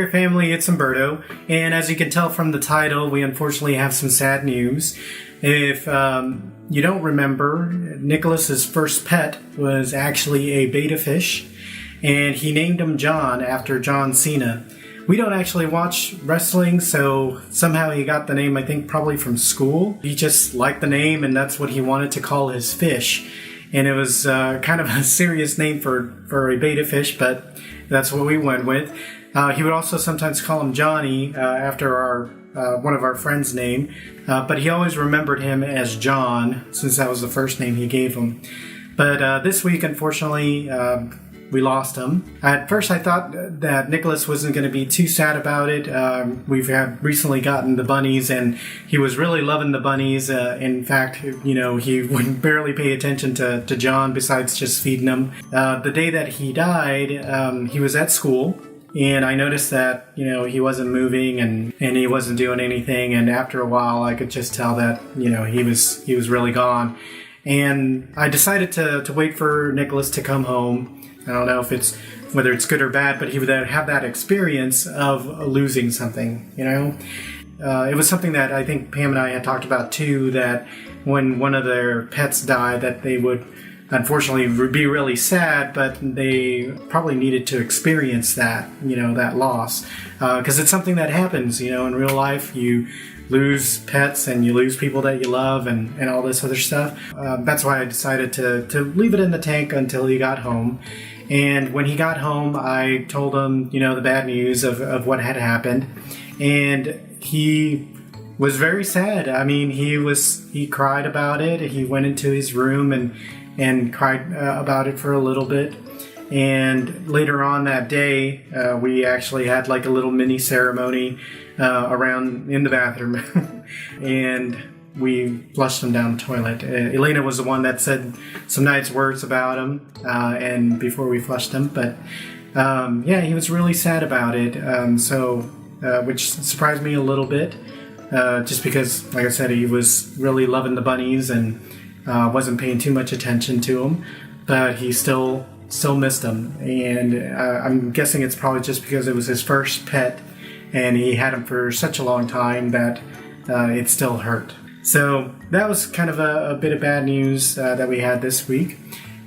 there, family, it's Humberto, and as you can tell from the title, we unfortunately have some sad news. If you don't remember, Nicholas's first pet was actually a betta fish, and he named him John after John Cena. We don't actually watch wrestling, so somehow he got the name, I think, probably from school. He just liked the name, and that's what he wanted to call his fish. And it was kind of a serious name for a betta fish, but that's what we went with. He would also sometimes call him Johnny after one of our friends' name, but he always remembered him as John, since that was the first name he gave him. But this week, unfortunately, we lost him. At first, I thought that Nicholas wasn't going to be too sad about it. We've recently gotten the bunnies, and he was really loving the bunnies. In fact, he would barely pay attention to John besides just feeding him. The day that he died, he was at school, and I noticed that, he wasn't moving and he wasn't doing anything. And after a while, I could just tell that, he was really gone. And I decided to wait for Nicholas to come home. I don't know whether it's good or bad, but he would have that experience of losing something, It was something that I think Pam and I had talked about too, that when one of their pets died, that they would unfortunately be really sad, but they probably needed to experience that, that loss. Because it's something that happens, in real life. You lose pets and you lose people that you love and all this other stuff. That's why I decided to leave it in the tank until he got home. And when he got home, I told him, the bad news of what had happened. And he was very sad. I mean, he cried about it. He went into his room and cried about it for a little bit. And later on that day, we actually had like a little mini ceremony around in the bathroom. And we flushed him down the toilet. Elaina was the one that said some nice words about him and before we flushed him. But he was really sad about it. Which surprised me a little bit. Just because, like I said, he was really loving the bunnies and wasn't paying too much attention to them. But he still missed them. And I'm guessing it's probably just because it was his first pet and he had him for such a long time that it still hurt. So that was kind of a bit of bad news that we had this week.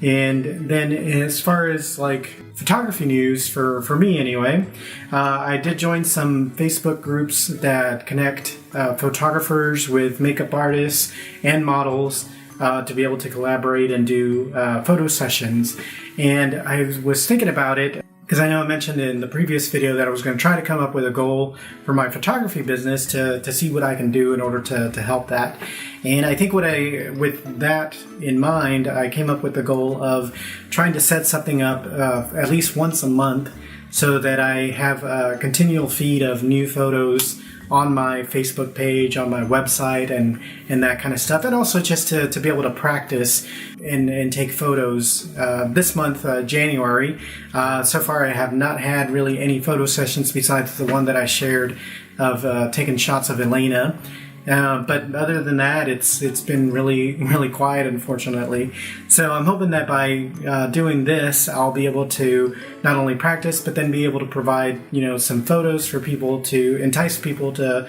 And then as far as like photography news for me anyway, I did join some Facebook groups that connect photographers with makeup artists and models to be able to collaborate and do photo sessions. And I was thinking about it because I know I mentioned in the previous video that I was going to try to come up with a goal for my photography business to see what I can do in order to help that. And I think with that in mind, I came up with the goal of trying to set something up at least once a month so that I have a continual feed of new photos on my Facebook page, on my website, and that kind of stuff. And also just to be able to practice and take photos. This month, January, so far I have not had really any photo sessions besides the one that I shared of taking shots of Elaina. But other than that, it's been really, really quiet, unfortunately. So I'm hoping that by doing this, I'll be able to not only practice, but then be able to provide, some photos for people to entice people to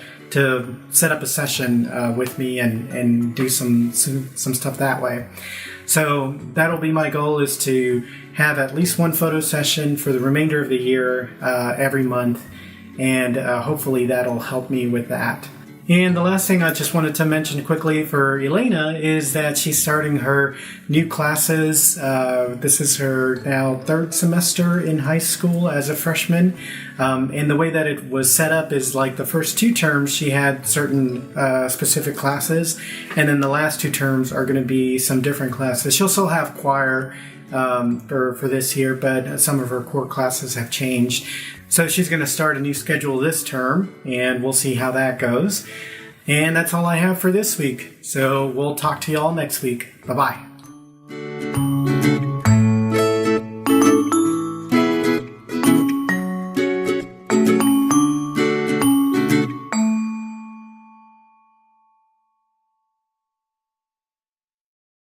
set up a session with me and do some stuff that way. So that'll be my goal, is to have at least one photo session for the remainder of the year every month, and hopefully that'll help me with that. And the last thing I just wanted to mention quickly for Elaina is that she's starting her new classes. This is her now third semester in high school as a freshman. And the way that it was set up is like the first 2 terms she had certain specific classes, and then the last 2 terms are going to be some different classes. She'll still have choir for this year, but some of her core classes have changed. So she's going to start a new schedule this term, and we'll see how that goes. And that's all I have for this week. So we'll talk to you all next week. Bye-bye.